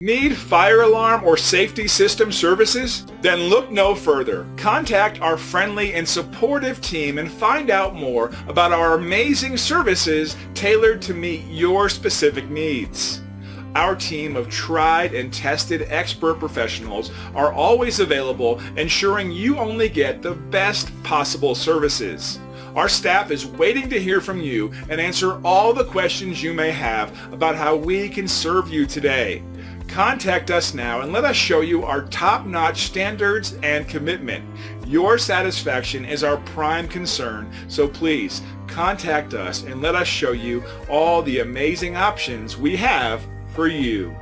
Need fire alarm or safety system services? Then look no further. Contact our friendly and supportive team and find out more about our amazing services tailored to meet your specific needs. Our team of tried and tested expert professionals are always available, ensuring you only get the best possible services. Our staff is waiting to hear from you and answer all the questions you may have about how we can serve you today. Contact us now and let us show you our top-notch standards and commitment. Your satisfaction is our prime concern, so please contact us and let us show you all the amazing options we have for you.